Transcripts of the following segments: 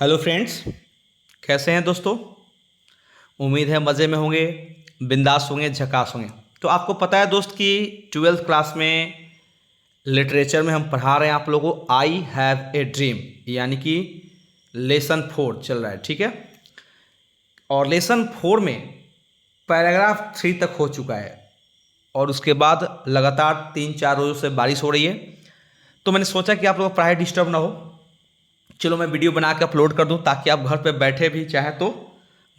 Hello friends, कैसे हैं दोस्तों। उम्मीद है मज़े में होंगे, बिंदास होंगे, झकास होंगे। तो आपको पता है दोस्त कि ट्वेल्थ क्लास में लिटरेचर में हम पढ़ा रहे हैं आप लोगों को आई हैव ए ड्रीम, यानी कि लेसन 4 चल रहा है, ठीक है। और लेसन 4 में पैराग्राफ 3 तक हो चुका है और उसके बाद लगातार 3-4 रोज़ों से बारिश हो रही है। तो मैंने सोचा कि आप लोगों का पढ़ाई डिस्टर्ब ना हो, चलो मैं वीडियो बना के अपलोड कर दूं ताकि आप घर पे बैठे भी चाहे तो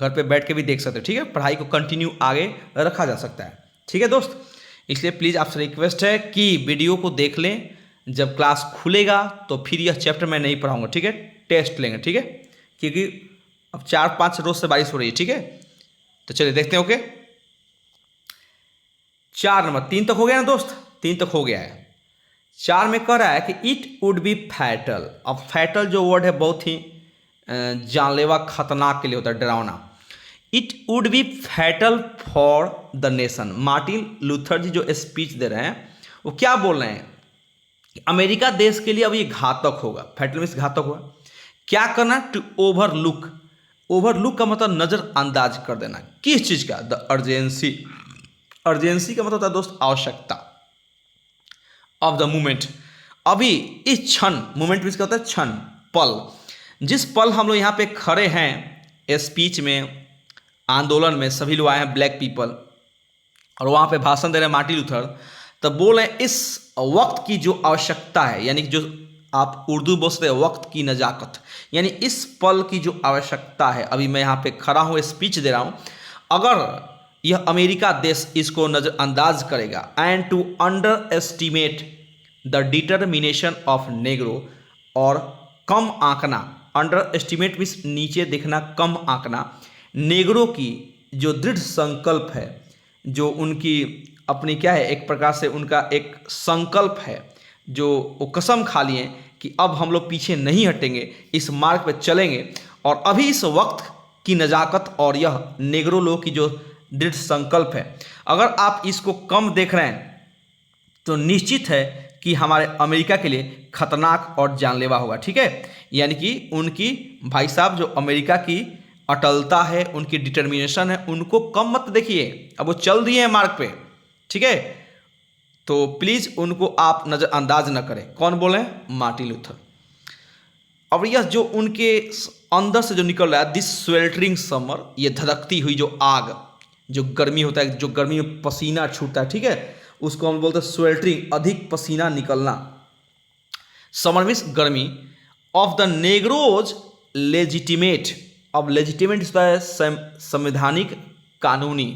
घर पे बैठ के भी देख सकते हो, ठीक है। पढ़ाई को कंटिन्यू आगे रखा जा सकता है, ठीक है दोस्त। इसलिए प्लीज़ आपसे रिक्वेस्ट है कि वीडियो को देख लें। जब क्लास खुलेगा तो फिर यह चैप्टर मैं नहीं पढ़ाऊँगा, ठीक है। टेस्ट लेंगे, ठीक है, क्योंकि अब 4-5 रोज से बारिश हो रही है, ठीक है। तो चलिए देखते हैं। ओके, 4 नंबर 3 तक हो गया ना दोस्त, 3 तक हो गया है। 4 में कह रहा है कि इट वुड बी फैटल। अब फैटल जो वर्ड है बहुत ही जानलेवा, खतरनाक के लिए होता है, डरावना। It would be fatal for the nation. Martin Luther ji जो स्पीच दे रहे हैं वो क्या बोल रहे हैं कि अमेरिका देश के लिए अब ये घातक होगा। फैटल मीन्स घातक होगा। क्या करना? To overlook. ओवरलुक का मतलब नज़रअंदाज कर देना। किस चीज़ का? The urgency. अर्जेंसी का मतलब होता है दोस्त आवश्यकता ऑफ द मूवमेंट। अभी इस क्षण, मूवमेंट मीन्स क्या होता है? क्षण, पल। जिस पल हम लोग यहाँ पे खड़े हैं स्पीच में, आंदोलन में, सभी लोग आए हैं, ब्लैक पीपल, और वहाँ पे भाषण दे रहे हैं मार्टिन लूथर, तब बोल रहे हैं इस वक्त की जो आवश्यकता है, यानी जो आप उर्दू बोलते हैं वक्त की नजाकत, यानी इस पल की जो आवश्यकता है। अभी मैं यहाँ पे खड़ा हूँ, स्पीच दे रहा हूँ, अगर यह अमेरिका देश इसको नज़रअंदाज करेगा, and to underestimate the determination of negro, और कम आंकना, अंडर एस्टिमेट मीन्स नीचे देखना, कम आंकना, नेग्रो की जो दृढ़ संकल्प है, जो उनकी अपनी क्या है, एक प्रकार से उनका एक संकल्प है, जो वो कसम खा लिए कि अब हम लोग पीछे नहीं हटेंगे, इस मार्ग पे चलेंगे। और अभी इस वक्त की नज़ाकत और यह नेग्रो लोग की जो दृढ़ संकल्प है, अगर आप इसको कम देख रहे हैं तो निश्चित है कि हमारे अमेरिका के लिए खतरनाक और जानलेवा होगा, ठीक है। यानी कि उनकी, भाई साहब, जो अमेरिका की अटलता है, उनकी डिटर्मिनेशन है, उनको कम मत देखिए। अब वो चल दिए हैं मार्ग पे, ठीक है। तो प्लीज़ उनको आप नज़रअंदाज न करें। कौन बोले? Martin Luther. अब यह जो उनके अंदर से जो निकल रहा है, दिस स्वेल्टरिंग समर, ये धधकती हुई जो आग, जो गर्मी होता है, जो गर्मी में पसीना छूटता है, ठीक है, उसको हम बोलते हैं स्वेल्टरिंग, अधिक पसीना निकलना। समर मीन्स गर्मी। Of the नेग्रोज legitimate. अब लेजिटिमेट होता है संवैधानिक, कानूनी।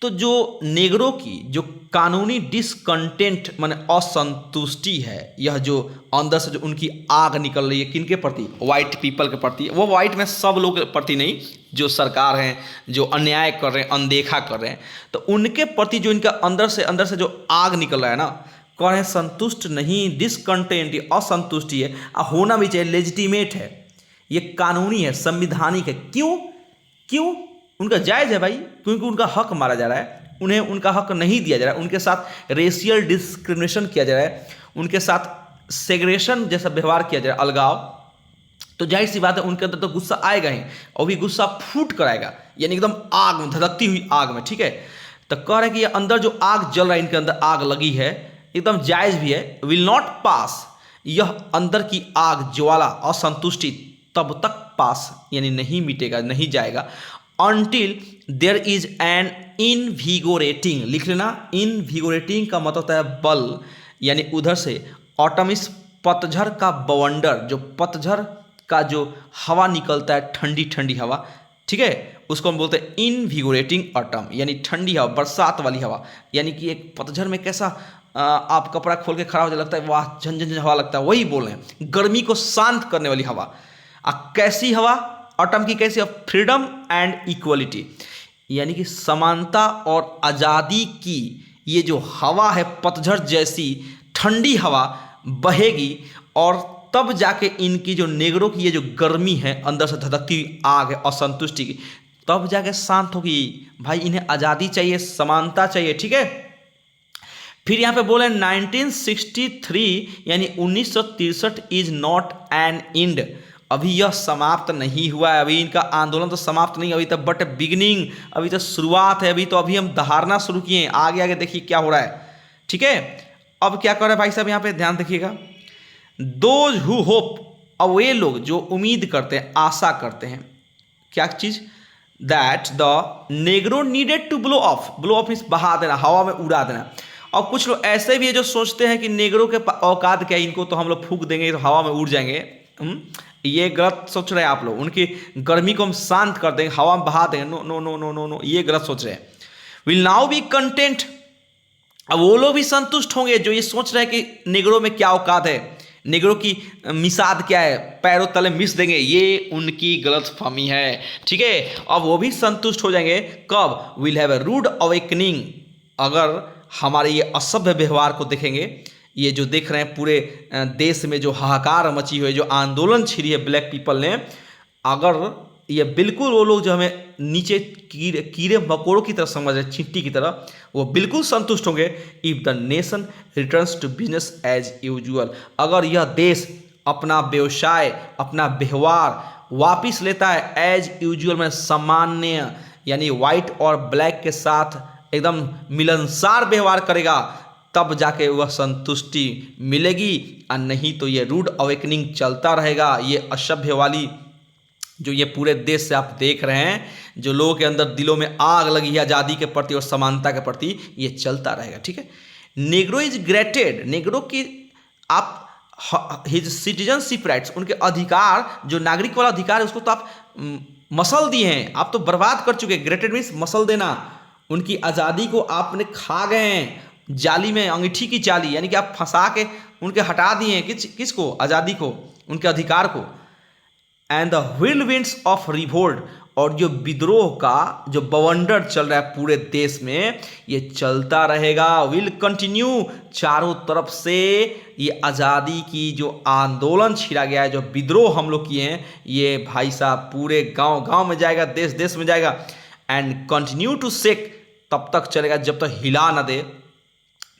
तो जो नेग्रो की जो कानूनी डिसकंटेंट माने असंतुष्टि है, यह जो अंदर से जो उनकी आग निकल रही है, किनके प्रति? वाइट पीपल के प्रति। वो वाइट में सब लोग के प्रति नहीं, जो सरकार हैं, जो अन्याय कर रहे हैं, अनदेखा कर रहे हैं, तो उनके प्रति जो इनका अंदर से जो आग निकल रहा है ना, कौन है? संतुष्ट नहीं, डिसकंटेंट, असंतुष्टि है। होना भी चाहिए, लेजिटिमेट है, ये कानूनी है, संविधानिक है। क्यों? क्यों? उनका जायज़ है भाई, क्योंकि उनका हक मारा जा रहा है, उन्हें उनका हक नहीं दिया जा रहा है, उनके साथ रेशियल डिस्क्रिमिनेशन किया जा रहा है, उनके साथ सेग्रेशन जैसा व्यवहार किया जा रहा है, अलगाव। तो जाहिर सी बात है उनके अंदर तो गुस्सा आएगा ही, और भी गुस्सा फूट कर आएगा, यानी एकदम आग में, धधकती हुई आग में, ठीक है। तो कह रहे हैं कि ये अंदर जो आग जल रहा है, इनके अंदर आग लगी है, एकदम जायज़ भी है। विल नॉट पास, यह अंदर की आग, ज्वाला, असंतुष्टि तब तक पास, यानी नहीं मिटेगा, नहीं जाएगा, अनटिल देयर इज एन इनविगोरेटिंग। लिख लेना, इनविगोरेटिंग का मतलब होता है बल, यानी उधर से ऑटम इस पतझड़ का बवंडर, जो पतझड़ का जो हवा निकलता है, ठंडी ठंडी हवा, ठीक है, उसको हम बोलते हैं इनविगोरेटिंग ऑटम, यानी ठंडी हवा, बरसात वाली हवा। यानी कि एक पतझड़ में कैसा आप कपड़ा खोल के खड़ा हो जाए, लगता है वाह झंझन हवा लगता है, वही बोल रहे हैं, गर्मी को शांत करने वाली हवा। कैसी हवा? ऑटम की कैसी? फ्रीडम एंड इक्वलिटी, यानी कि समानता और आज़ादी की ये जो हवा है, पतझड़ जैसी ठंडी हवा बहेगी, और तब जाके इनकी जो नेग्रो की ये जो गर्मी है, अंदर से धधकती हुई आग है असंतुष्टि की, तब जाके शांत होगी। भाई इन्हें आज़ादी चाहिए, समानता चाहिए, ठीक है। फिर यहाँ पे बोले 1963 यानी 1963 इज नॉट एन एंड। अभी यह समाप्त नहीं हुआ है, अभी इनका आंदोलन तो समाप्त नहीं, अभी तो बट बिगिनिंग, अभी तो शुरुआत है, अभी हम दहाड़ना शुरू किए हैं, आगे आगे देखिए क्या हो रहा है। ठीक है, अब क्या कर रहे हैं भाई साहब, यहाँ पे ध्यान देखिएगा, दोज हु होप, अब वे लोग जो उम्मीद करते हैं, आशा करते हैं, क्या चीज, that the negro needed to blow off means बहा देना, हवा में उड़ा देना। और कुछ लोग ऐसे भी है जो सोचते हैं कि नेग्रो के औकात क्या, इनको तो हम लोग फूंक देंगे तो हवा में उड़ जाएंगे। ये गलत सोच रहे हैं आप लोग, उनकी गर्मी को हम शांत कर देंगे, हवा में बहा देंगे, no no no no no no, ये गलत सोच रहे हैं। विल नाउ बी कंटेंट, अब वो लोग भी संतुष्ट होंगे जो ये सोच रहे हैं कि नेग्रो में क्या औकात है, नेग्रो की मिसाद क्या है, पैरों तले मिस देंगे, ये उनकी गलतफहमी है। ठीक है, अब वो भी संतुष्ट हो जाएंगे कब, will have a rude awakening, अगर हमारे ये असभ्य व्यवहार को देखेंगे, ये जो देख रहे हैं पूरे देश में जो हाहाकार मची हुई है, जो आंदोलन छिड़ी है ब्लैक पीपल ने, अगर ये बिल्कुल वो लोग जो हमें नीचे कीड़े मकोड़ों की तरह समझ रहे, चींटी की तरह, वो बिल्कुल संतुष्ट होंगे if the nation returns to business as usual, अगर यह देश अपना व्यवसाय, अपना व्यवहार वापिस लेता है एज यूजुअल में, सामान्य, यानी व्हाइट और ब्लैक के साथ एकदम मिलनसार व्यवहार करेगा, तब जाके वह संतुष्टि मिलेगी, और नहीं तो ये रूड अवेकनिंग चलता रहेगा। ये असभ्य वाली जो ये पूरे देश से आप देख रहे हैं, जो लोगों के अंदर दिलों में आग लगी है आज़ादी के प्रति और समानता के प्रति, ये चलता रहेगा। ठीक है, नेग्रो इज ग्रेटेड, नेग्रो की आप हिज सिटीजनशिप राइट्स, उनके अधिकार, जो नागरिक वाला अधिकार है, उसको तो आप मसल दिए हैं, आप तो बर्बाद कर चुके हैं। ग्रेटेड मीन्स मसल देना, उनकी आज़ादी को आपने खा गए हैं, जाली में, अंगीठी की जाली, यानी कि आप फंसा के उनके हटा दिए हैं, किसको, आज़ादी को, उनके अधिकार को। एंड द व्हिरलविंड्स ऑफ रिवोल्ट, और जो विद्रोह का जो बवंडर चल रहा है पूरे देश में, ये चलता रहेगा, विल कंटिन्यू, चारों तरफ से ये आज़ादी की जो आंदोलन छिड़ा गया है, जो विद्रोह हम लोग किए हैं, ये भाई साहब पूरे गांव गांव में जाएगा, देश देश में जाएगा। एंड कंटिन्यू टू शेक, तब तक चलेगा जब तक हिला ना दे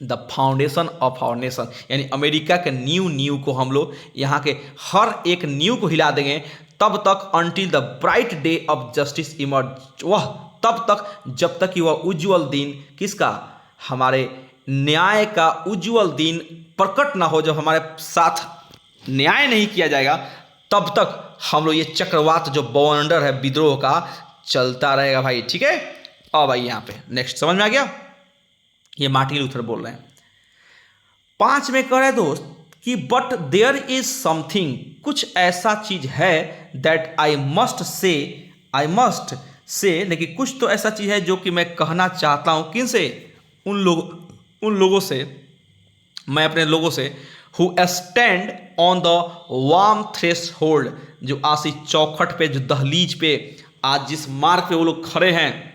the foundation of our nation, यानी अमेरिका के न्यू को हम लोग यहाँ के हर एक न्यू को हिला देंगे, तब तक until the bright day of justice emerge, वह तब तक जब तक कि वह उज्ज्वल दिन किसका, हमारे न्याय का उज्ज्वल दिन प्रकट ना हो, जब हमारे साथ न्याय नहीं किया जाएगा, तब तक हम लोग ये चक्रवात जो बवंडर है विद्रोह का चलता रहेगा भाई। ठीक है, अब भाई यहाँ पे नेक्स्ट समझ में आ गया, ये मार्टिन लूथर बोल रहे हैं। 5 में कह रहे दोस्त कि बट देयर इज समथिंग, कुछ ऐसा चीज है, दैट आई मस्ट से, लेकिन कुछ तो ऐसा चीज है जो कि मैं कहना चाहता हूं, किन से, उन लोगों से, मैं अपने लोगों से, who stand on the warm threshold, जो आज इस चौखट पे, जो दहलीज पे, आज जिस मार्ग पे वो लोग खड़े हैं,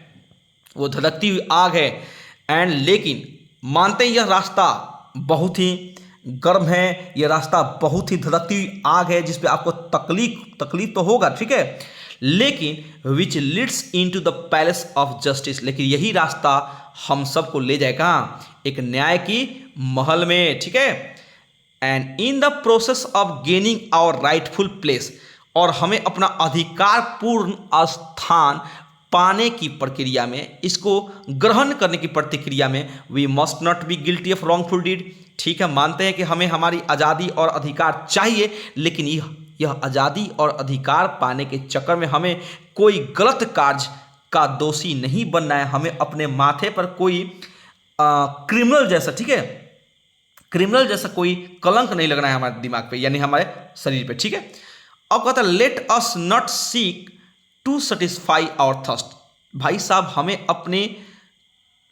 वो धधकती हुई आग है। एंड लेकिन मानते हैं यह रास्ता बहुत ही गर्म है, यह रास्ता बहुत ही धधकती हुई आग है, जिसपे आपको तकलीफ तो होगा, ठीक है, लेकिन which leads into the palace of justice, लेकिन यही रास्ता हम सबको ले जाएगा एक न्याय की महल में, ठीक है। And in the process of gaining our rightful place, और हमें अपना अधिकार पूर्ण स्थान पाने की प्रक्रिया में, इसको ग्रहण करने की प्रक्रिया में, we must not be guilty of wrongful deed, ठीक है, मानते हैं कि हमें हमारी आज़ादी और अधिकार चाहिए, लेकिन यह आज़ादी और अधिकार पाने के चक्कर में हमें कोई गलत कार्य का दोषी नहीं बनना है, हमें अपने माथे पर कोई क्रिमिनल जैसा, ठीक है, क्रिमिनल जैसा कोई कलंक नहीं लगना है हमारे दिमाग पे, यानी हमारे शरीर पे, ठीक है। अब कहता है let us not seek to satisfy our thirst, भाई साहब हमें अपने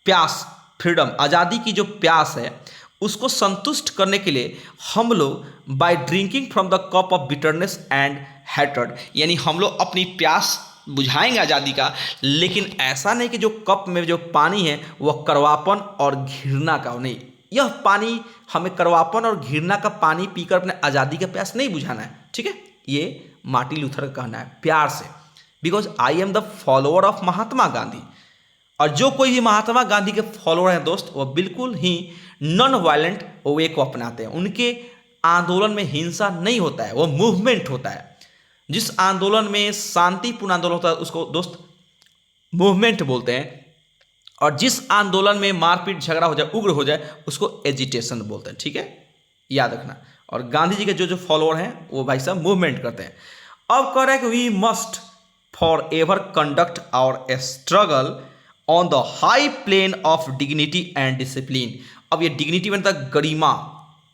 प्यास, फ्रीडम, आज़ादी की जो प्यास है उसको संतुष्ट करने के लिए हम लोग by drinking from the cup of bitterness and hatred, यानी हम लोग अपनी प्यास बुझाएंगे आज़ादी का, लेकिन ऐसा नहीं कि जो कप में जो पानी है वह कड़वापन और घृणा का नहीं, यह पानी हमें कड़वापन और घृणा का पानी पीकर अपने आज़ादी का प्यास नहीं बुझाना है, ठीक है। ये मार्टिन लूथर का कहना है, प्यार से, because I am the follower of Mahatma Gandhi, और जो कोई भी महात्मा गांधी के फॉलोअर हैं दोस्त, वह बिल्कुल ही नॉन वायलेंट वे को अपनाते हैं, उनके आंदोलन में हिंसा नहीं होता है, वह मूवमेंट होता है, जिस आंदोलन में शांतिपूर्ण आंदोलन होता है उसको दोस्त मूवमेंट बोलते हैं, और जिस आंदोलन में मारपीट झगड़ा हो जाए, उग्र हो जाए, उसको एजिटेशन बोलते हैं। ठीक है, याद रखना। और गांधी जी के जो जो फॉलोअर हैं वो भाई साहब मूवमेंट करते हैं। अब कह रहे हैं कि we must forever conduct our struggle on the high plane of dignity and discipline. अब ये डिग्निटी मतलब गरिमा,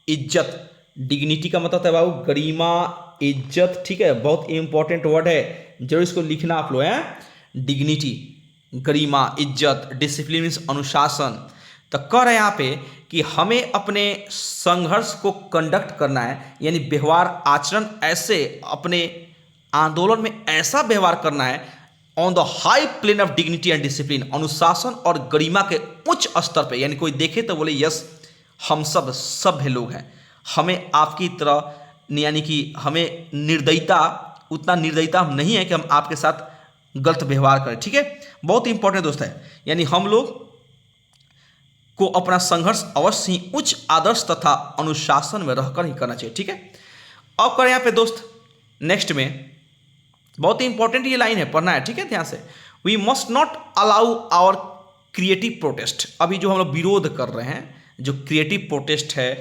इज्जत। डिग्निटी का मतलब है बाबू गरिमा, इज्जत। ठीक है, बहुत इंपॉर्टेंट वर्ड है, जरूर इसको लिखना आप लोग हैं। डिग्निटी, गरिमा, इज्जत। डिसिप्लिन मीन्स अनुशासन। तो कह रहे हैं यहाँ पे कि हमें अपने संघर्ष को कंडक्ट करना है, यानी व्यवहार आचरण ऐसे अपने आंदोलन में ऐसा व्यवहार करना है on the high plane of dignity and discipline, अनुशासन और गरिमा के उच्च स्तर पे। यानी कोई देखे तो बोले यस हम सब सभ्य लोग हैं, हमें आपकी तरह, यानी कि हमें निर्दयता, उतना निर्दयता हम नहीं है कि हम आपके साथ गलत व्यवहार करें। ठीक है, बहुत इंपॉर्टेंट दोस्त है। यानी हम लोग को अपना संघर्ष अवश्य ही उच्च आदर्श तथा अनुशासन में रहकर ही करना चाहिए। ठीक है, अब करें यहाँ पे दोस्त नेक्स्ट में बहुत ही इंपॉर्टेंट ये लाइन है, पढ़ना है। ठीक है, ध्यान से। We must not allow our creative protest. अभी जो हम लोग विरोध कर रहे हैं, जो क्रिएटिव प्रोटेस्ट है,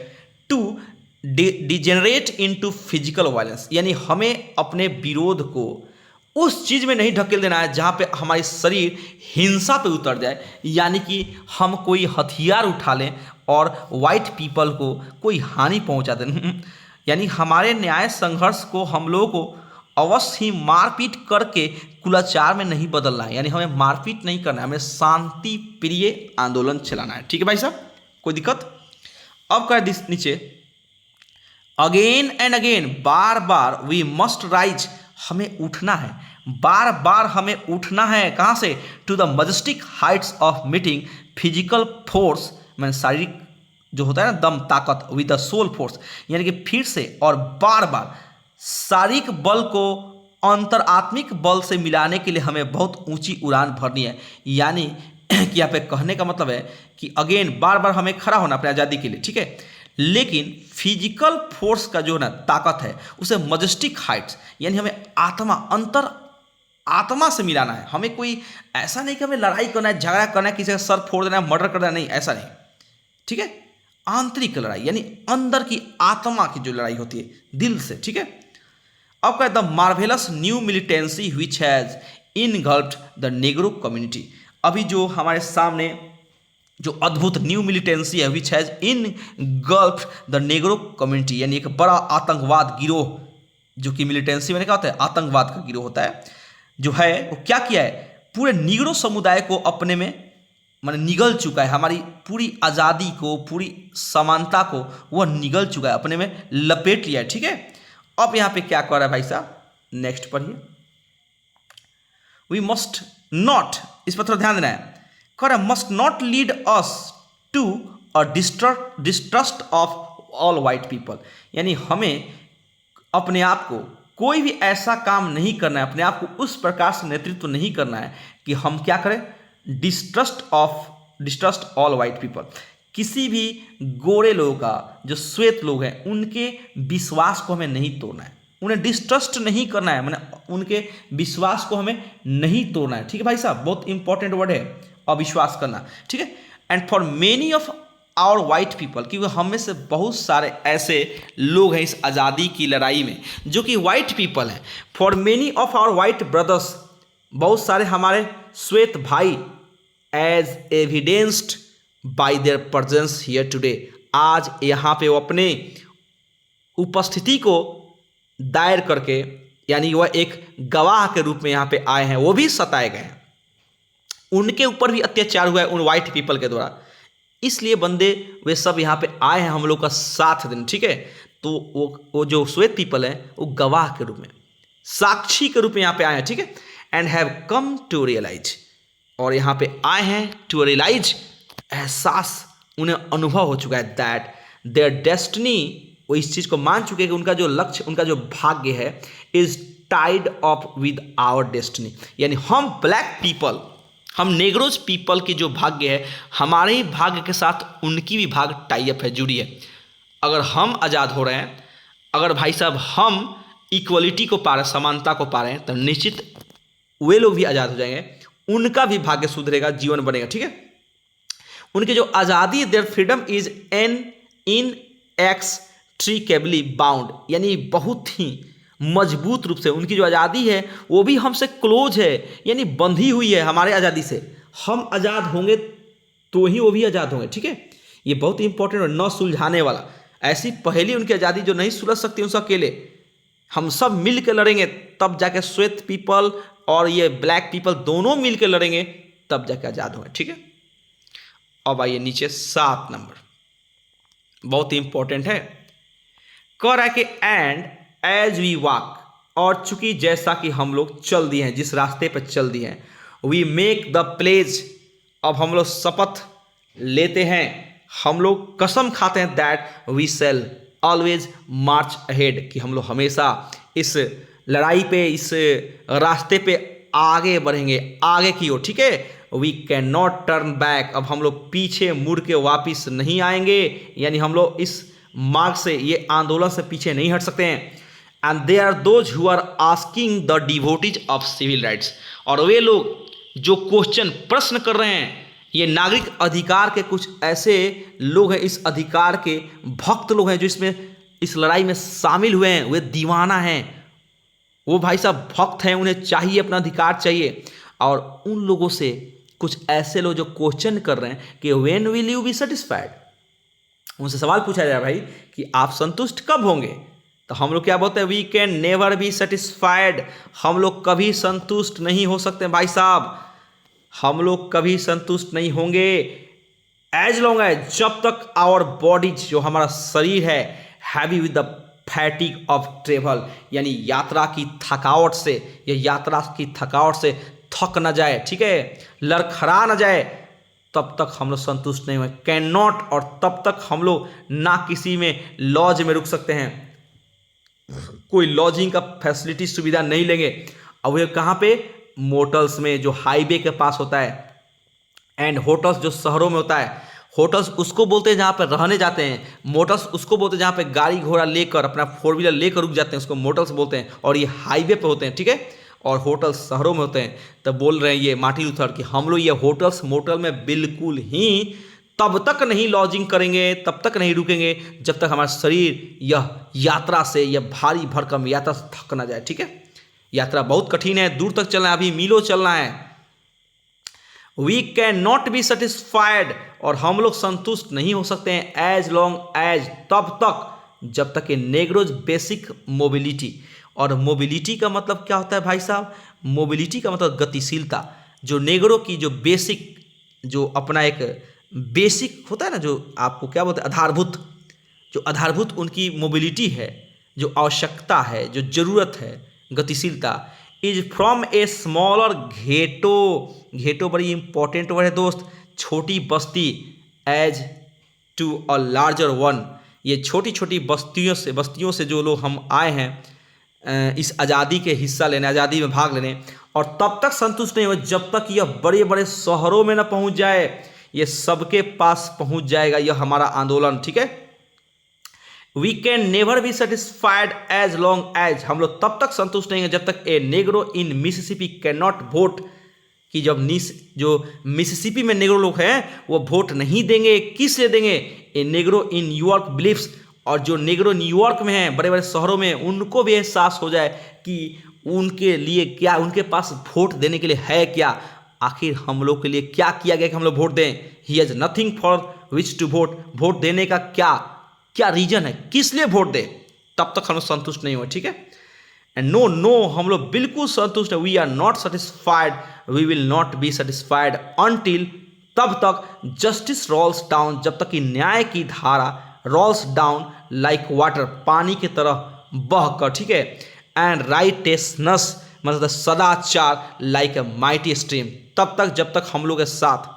to degenerate into physical violence. यानी हमें अपने विरोध को उस चीज़ में नहीं ढकेल देना है जहाँ पे हमारी शरीर हिंसा पे उतर जाए, यानी कि हम कोई हथियार उठा लें और वाइट पीपल को कोई हानि पहुँचा दें। यानी हमारे न्याय संघर्ष को हम लोगों को अवश्य ही मारपीट करके कुलाचार में नहीं बदलना है। यानी हमें मारपीट नहीं करना है, हमें शांति प्रिय आंदोलन चलाना है। ठीक है भाई साहब, कोई दिक्कत? अब कर दिस नीचे, अगेन एंड अगेन, बार बार, वी मस्ट राइज, हमें उठना है, बार बार हमें उठना है। कहाँ से? To the majestic heights of meeting physical force, मैंने शारीरिक जो होता है ना दम, ताकत, विद द सोल फोर्स। यानी कि फिर से और बार बार शारीरिक बल को अंतरात्मिक बल से मिलाने के लिए हमें बहुत ऊंची उड़ान भरनी है। यानी कि यहाँ पे कहने का मतलब है कि अगेन बार बार हमें खड़ा होना अपनी आज़ादी के लिए। ठीक है, लेकिन फिजिकल फोर्स का जो ना ताकत है उसे मजेस्टिक हाइट्स, यानी हमें आत्मा, अंतर आत्मा से मिलाना है। हमें कोई ऐसा नहीं कि हमें लड़ाई करना है, झगड़ा करना है, किसी का सर फोड़ देना है, मर्डर करना है, नहीं, ऐसा नहीं। ठीक है, आंतरिक लड़ाई, यानी अंदर की आत्मा की जो लड़ाई होती है दिल से। ठीक है, अब क्या, the marvellous new militancy which has इनगल्फ्ड the Negro community. अभी जो हमारे सामने जो अद्भुत न्यू मिलिटेंसी है which has इनगल्फ्ड the Negro community, यानी एक बड़ा आतंकवाद गिरोह, जो कि मिलिटेंसी मैंने कहा होता है आतंकवाद का गिरोह होता है, जो है वो क्या किया है, पूरे निग्रो समुदाय को अपने में माने निगल चुका है। हमारी पूरी आज़ादी को, पूरी समानता को वह निगल चुका है, अपने में लपेट लिया है। ठीक है, अब यहाँ पे क्या कर रहा है भाई साहब, नेक्स्ट पढ़िए। वी मस्ट नॉट, इस पर थोड़ा ध्यान देना है, कह रहा है must not lead us to a distrust of all white people. यानी हमें अपने आप को कोई भी ऐसा काम नहीं करना है, अपने आप को उस प्रकार से नेतृत्व नहीं करना है कि हम क्या करें, डिस्ट्रस्ट ऑल वाइट पीपल। किसी भी गोरे लोगों का, जो श्वेत लोग हैं, उनके विश्वास को हमें नहीं तोड़ना है, उन्हें डिस्ट्रस्ट नहीं करना है, मैंने उनके विश्वास को हमें नहीं तोड़ना है। ठीक है भाई साहब, बहुत इंपॉर्टेंट वर्ड है अविश्वास करना। ठीक है, and for many of our white people, क्योंकि हम में से बहुत सारे ऐसे लोग हैं इस आज़ादी की लड़ाई में जो कि वाइट पीपल हैं। For many of our white brothers, बहुत सारे हमारे श्वेत भाई, as evidenced by their presence here today, आज यहाँ पे वो अपने उपस्थिति को दायर करके, यानी वह एक गवाह के रूप में यहाँ पे आए हैं, वो भी सताए गए हैं, उनके ऊपर भी अत्याचार हुआ है उन वाइट पीपल के द्वारा, इसलिए बंदे वे सब यहाँ पे आए हैं हम लोग का साथ देने। ठीक है, तो वो जो श्वेत पीपल है वो गवाह के रूप में, साक्षी के रूप में यहाँ पे आए हैं। ठीक है, and have come to realize, और यहाँ पे आए हैं टू रियलाइज, एहसास उन्हें अनुभव हो चुका है, दैट देयर डेस्टिनी, वो इस चीज़ को मान चुके हैं कि उनका जो लक्ष्य, उनका जो भाग्य है, is tied up with our destiny. यानी हम ब्लैक पीपल, हम नेग्रोज पीपल की जो भाग्य है, हमारे ही भाग्य के साथ उनकी भी भाग्य टाई अप है, जुड़ी है। अगर हम आज़ाद हो रहे हैं, अगर भाई साहब हम इक्वलिटी को पा रहे हैं, समानता को पा रहे हैं, तो निश्चित वे लोग भी आज़ाद हो जाएंगे, उनका भी भाग्य सुधरेगा, जीवन बनेगा। ठीक है, उनकी जो आज़ादी, their freedom is an इनएक्सट्रिकेबली bound, यानी बहुत ही मजबूत रूप से उनकी जो आज़ादी है वो भी हमसे क्लोज है, यानी बंधी हुई है हमारे आज़ादी से। हम आज़ाद होंगे तो ही वो भी आज़ाद होंगे। ठीक है, ये बहुत ही इंपॉर्टेंट और न सुलझाने वाला, ऐसी पहली उनकी आज़ादी जो नहीं सुलझ सकती उनसे अकेले, हम सब मिल के लड़ेंगे तब जाके श्वेत पीपल और ये ब्लैक पीपल दोनों मिल के लड़ेंगे तब जाके आज़ाद होंगे। ठीक है, अब आइए नीचे 7 नंबर, बहुत ही इंपॉर्टेंट है। कह रहा है कि एंड एज वी वॉक, और चूंकि जैसा कि हम लोग चल दिए हैं, जिस रास्ते पर चल दिए हैं, वी मेक द प्लेज, अब हम लोग शपथ लेते हैं, हम लोग कसम खाते हैं, that we shall always march ahead, कि हम लोग हमेशा इस लड़ाई पे, इस रास्ते पे आगे बढ़ेंगे, आगे की ओर। ठीक है, we can not turn back, अब हम लोग पीछे मुड़ के वापिस नहीं आएंगे, यानी हम लोग इस मार्ग से, ये आंदोलन से पीछे नहीं हट सकते हैं। And they are those who are asking the devotees of civil rights, और वे लोग जो क्वेश्चन, प्रश्न कर रहे हैं, ये नागरिक अधिकार के कुछ ऐसे लोग हैं, इस अधिकार के भक्त लोग हैं जो इसमें, इस लड़ाई में शामिल हुए हैं, वे दीवाना हैं, वो भाई साहब भक्त हैं, उन्हें चाहिए, अपना अधिकार चाहिए। और उन लोगों से कुछ ऐसे लोग जो क्वेश्चन कर रहे हैं कि when will you be satisfied, उनसे सवाल पूछा जा रहा है भाई कि आप संतुष्ट कब होंगे, तो हम लोग क्या बोलते हैं, we can never be satisfied, हम लोग कभी संतुष्ट नहीं हो सकते भाई साहब, हम लोग कभी संतुष्ट नहीं होंगे, एज लॉन्ग एज, जब तक आवर बॉडीज, जो हमारा शरीर है, heavy with the फैटिक of travel, यानी यात्रा की थकावट से, या यात्रा की थकावट से थक न जाए, ठीक है, लड़खड़ा न जाए, तब तक हम लोग संतुष्ट नहीं हुए, कैन नॉट, और तब तक हम लोग ना किसी में लॉज में रुक सकते हैं, कोई लॉजिंग का फैसिलिटी सुविधा नहीं लेंगे। अब ये कहाँ पे, मोटल्स में, जो हाईवे के पास होता है, एंड होटल्स जो शहरों में होता है, होटल्स उसको बोलते हैं जहाँ पर रहने जाते हैं, मोटल्स उसको बोलते हैं जहाँ पे गाड़ी घोड़ा लेकर, अपना 4 व्हीलर लेकर रुक जाते हैं, उसको मोटल्स बोलते हैं, और ये हाईवे पे होते हैं। ठीक है, और होटल्स शहरों में होते हैं। तब बोल रहे हैं ये मार्टिन लूथर कि हम लोग ये होटल्स मोटल में बिल्कुल ही तब तक नहीं लॉजिंग करेंगे, तब तक नहीं रुकेंगे जब तक हमारा शरीर यह यात्रा से, यह भारी भरकम यात्रा से थक ना जाए। ठीक है, यात्रा बहुत कठिन है, दूर तक चलना है, अभी मीलों चलना है। We can not be satisfied, और हम लोग संतुष्ट नहीं हो सकते हैं, एज लॉन्ग एज, तब तक जब तक ये नेग्रोज बेसिक मोबिलिटी, और मोबिलिटी का मतलब क्या होता है भाई साहब, मोबिलिटी का मतलब गतिशीलता, जो नेग्रो की जो बेसिक, जो अपना एक बेसिक होता है ना, जो आपको क्या बोलते हैं, आधारभूत, जो आधारभूत उनकी मोबिलिटी है, जो आवश्यकता है, जो ज़रूरत है, गतिशीलता, is from a smaller ghetto, ghetto बड़ी इंपॉर्टेंट वर्ड है दोस्त, छोटी बस्ती, as to a larger one, ये छोटी छोटी बस्तियों से जो लोग हम आए हैं इस आज़ादी के हिस्सा लेने, आज़ादी में भाग लेने, और तब तक संतुष्ट नहीं हो जब तक यह बड़े बड़े शहरों में न पहुंच जाए, ये सबके पास पहुंच जाएगा यह हमारा आंदोलन। ठीक है, we can never be satisfied as long as, हम लोग तब तक संतुष्ट नहीं है जब तक a Negro in Mississippi cannot vote, कि जब जो मिसिसिपी में नेग्रो लोग हैं वो वोट नहीं देंगे, किस लिए देंगे, ए नेग्रो इन न्यूयॉर्क बिलीव्स, और जो नेग्रो न्यूयॉर्क में हैं, बड़े बड़े शहरों में, उनको भी एहसास हो जाए कि उनके लिए क्या, उनके पास वोट देने के लिए है क्या, आखिर हम लोग के लिए क्या किया गया कि हम लोग वोट दें, he has nothing for which to vote, vote देने का क्या क्या रीजन है, किस लिए वोट दें, तब तक हम लोग संतुष्ट नहीं हुए। ठीक है, एंड नो नो, हम लोग बिल्कुल संतुष्ट है, we are not satisfied, we will not be satisfied until, तब तक जस्टिस रोल्स डाउन, जब तक कि न्याय की धारा रोल्स डाउन लाइक वाटर, पानी की तरह बहकर। ठीक है, एंड राइटेसनेस मतलब सदाचार लाइक ए माइटी स्ट्रीम, तब तक जब तक हम लोग के साथ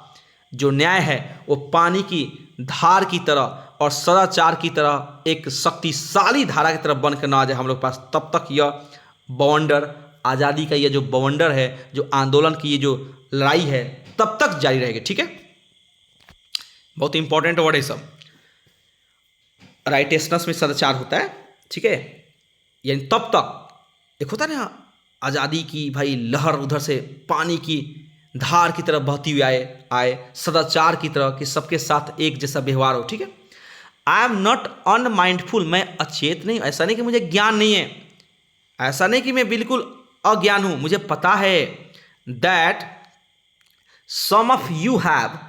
जो न्याय है वो पानी की धार की तरह और सदाचार की तरह एक शक्तिशाली धारा की तरह बन कर ना आ जाए हम लोग के पास, तब तक यह बवंडर, आज़ादी का ये जो बवंडर है, जो आंदोलन की ये जो लड़ाई है, तब तक जारी रहेगी। ठीक है, बहुत इंपॉर्टेंट वर्ड है सब। राइटेसनेस में सदाचार होता है, ठीक है, यानी तब तक एक होता है ना आज़ादी की भाई लहर, उधर से पानी की धार की तरह बहती हुई आए आए सदाचार की तरह कि सबके साथ एक जैसा व्यवहार हो, ठीक है। आई एम नॉट अनमाइंडफुल, मैं अचेत नहीं, ऐसा नहीं कि मुझे ज्ञान नहीं है, ऐसा नहीं कि मैं बिल्कुल अज्ञान हूं, मुझे पता है that some of you have,